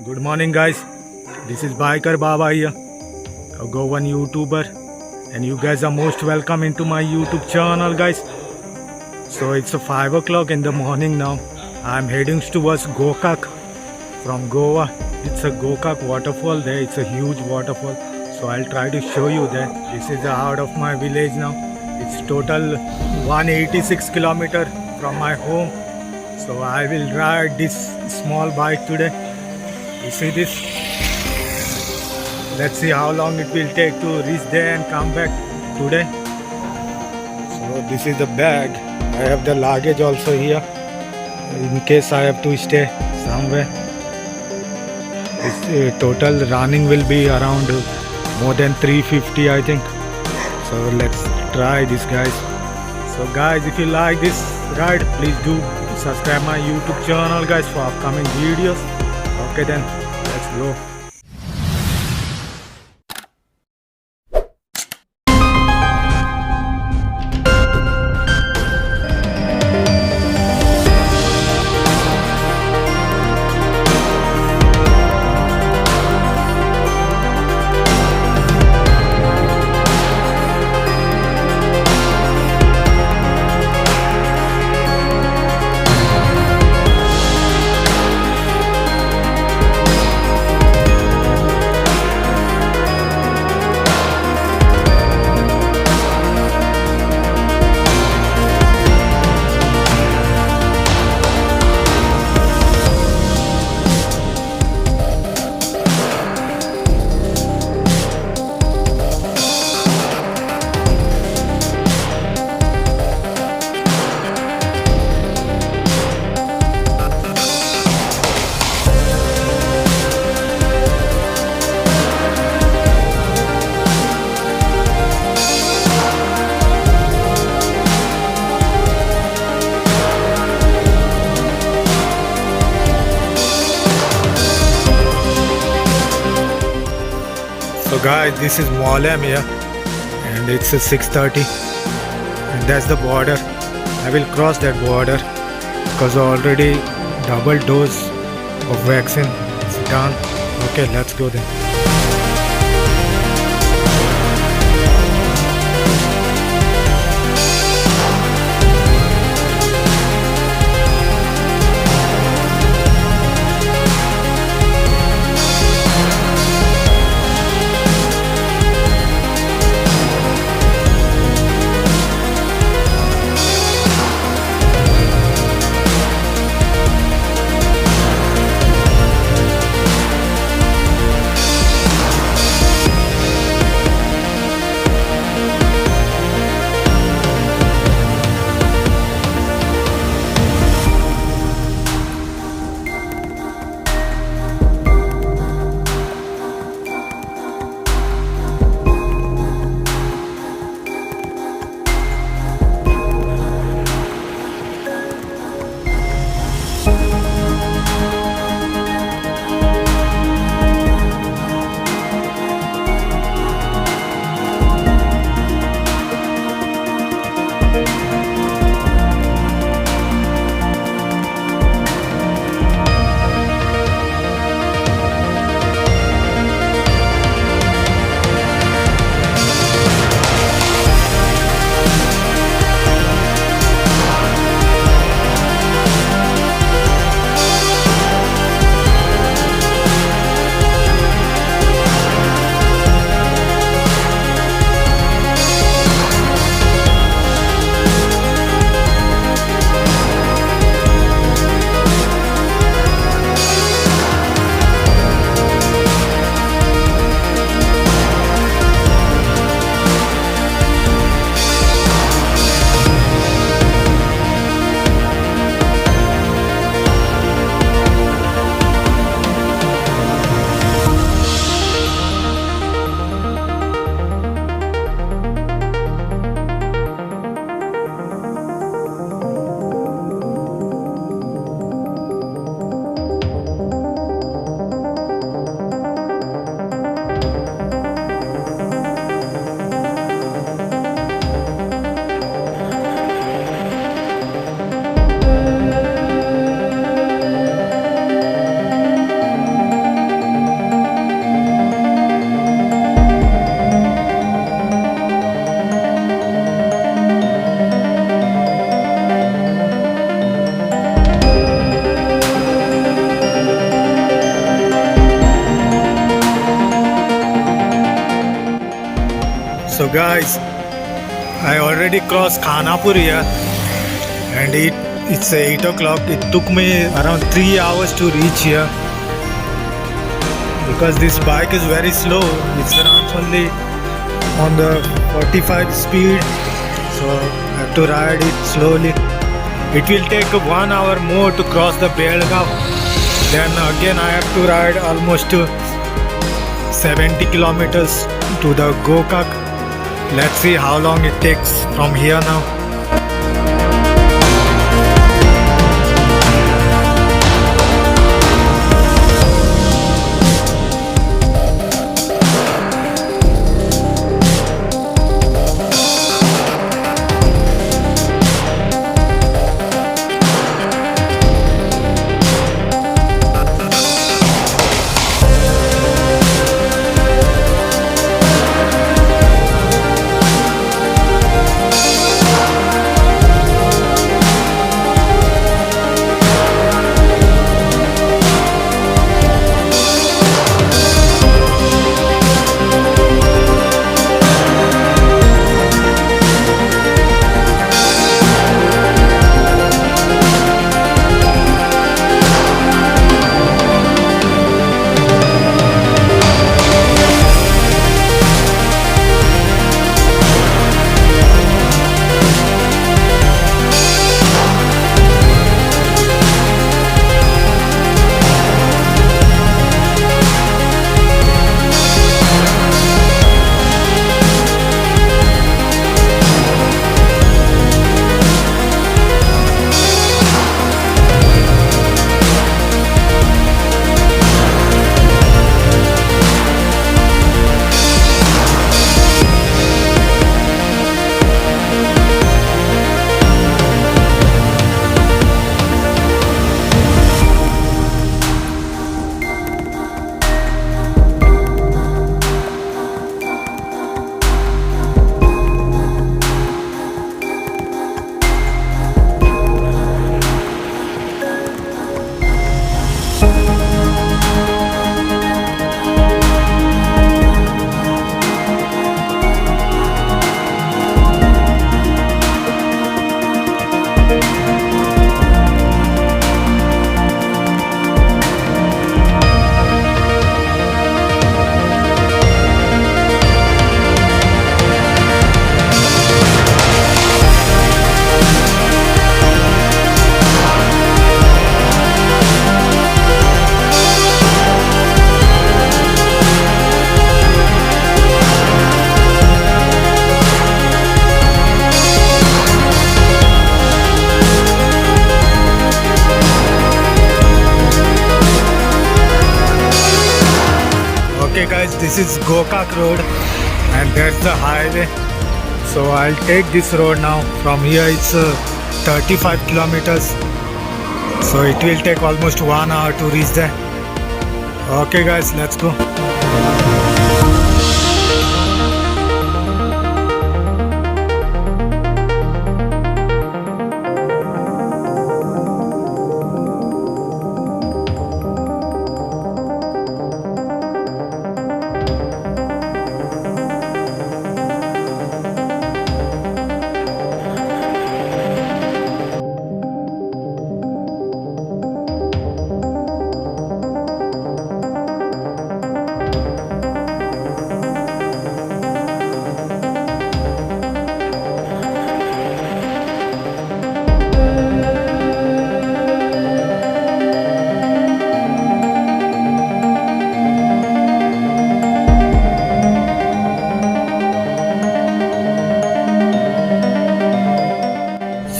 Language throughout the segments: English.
Good morning, guys. This is Biker Baba here, a Goan YouTuber, and you guys are most welcome into my YouTube channel, guys. So it's 5 o'clock in the morning now. I'm heading towards Gokak from Goa. It's a Gokak waterfall there. It's a huge waterfall. So I'll try to show you that. This is the heart of my village now. It's total 186 kilometers from my home. So I will ride this small bike today. You see this? Let's see how long it will take to reach there and come back today. So this is the bag. I have the luggage also here in case I have to stay somewhere. This total running will be around more than 350, I think. So let's try this, guys. So guys, if you like this ride, please do subscribe my YouTube channel, guys, for upcoming videos. Okay then, let's go. So guys, this is Molam here and it's 6:30 and that's the border. I will cross that border because already double dose of vaccine is done. Okay, let's go then. So guys, I already crossed Khanapur here, and it's 8 o'clock. It took me around 3 hours to reach here because this bike is very slow. It runs only on the 45 speed, so I have to ride it slowly. It will take 1 hour more to cross the Belagavi. Then again I have to ride almost 70 kilometers to the Gokak. Let's see how long it takes from here now. Okay guys, this is Gokak road and that's the highway. So I'll take this road now. From here it's 35 kilometers. So it will take almost 1 hour to reach there. Okay guys, let's go.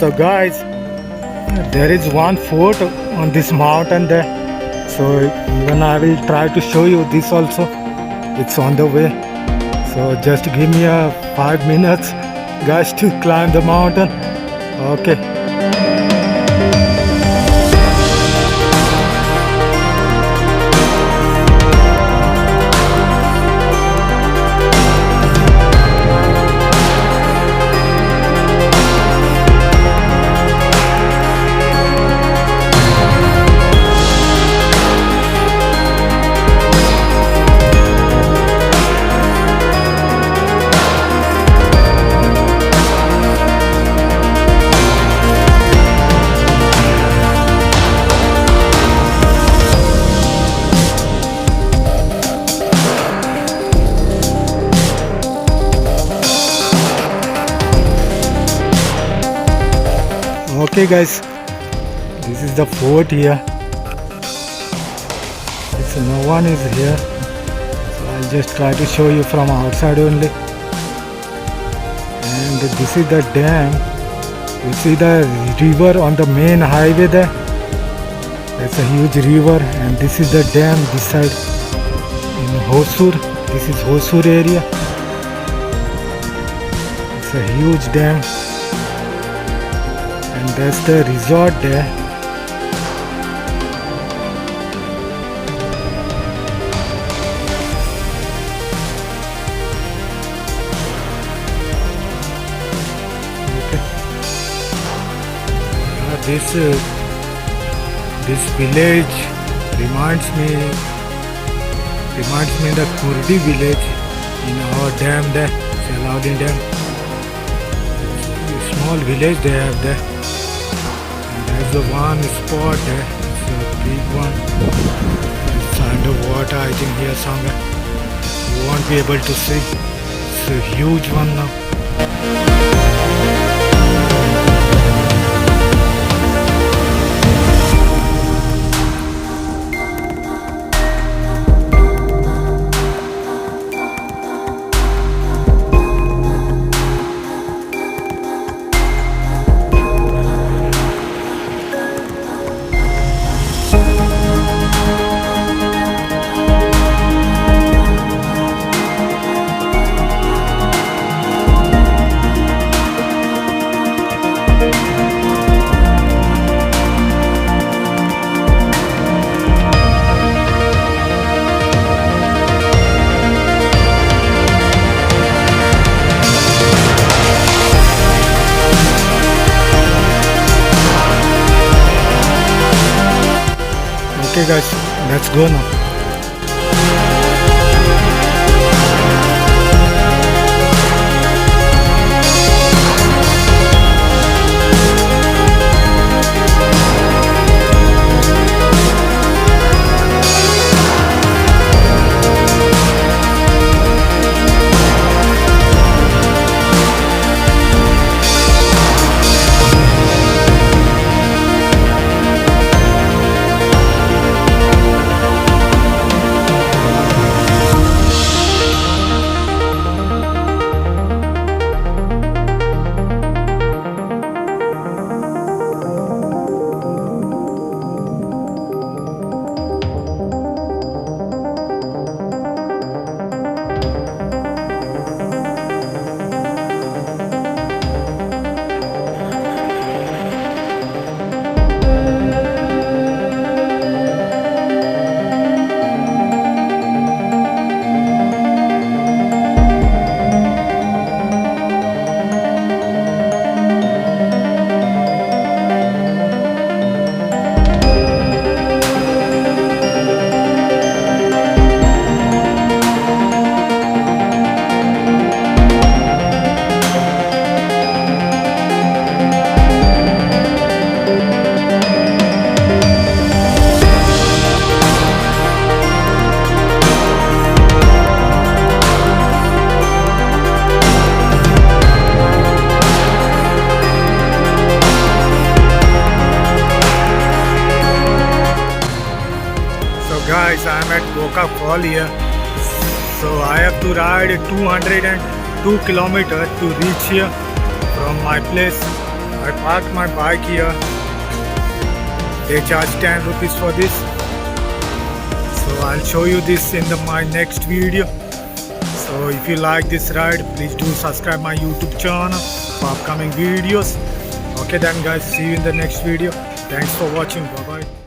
So guys, there is one fort on this mountain there. So even I will try to show you this also. It's on the way. So just give me 5 minutes guys to climb the mountain. Okay. Okay guys, this is the fort here. So no one is here, so I'll just try to show you from outside only. And this is the dam. You see the river on the main highway there? That's a huge river, and this is the dam this side in Hosur. This is Hosur area. It's a huge dam, and that's the resort there. This village reminds me the Kurdi village in our dam there, Salahuddin Dam. It's a small village they have there, and there's the one spot there. It's a big one. It's underwater, I think, here somewhere. You won't be able to see. It's a huge one now. Okay guys, let's go now. Guys, I am at Gokak Fall here, so I have to ride 202 kilometers to reach here from my place. I parked my bike here. They charge 10 rupees for this, so I'll show you this in my next video. So if you like this ride, please do subscribe my YouTube channel for upcoming videos. Okay then guys, see you in the next video. Thanks for watching. Bye bye.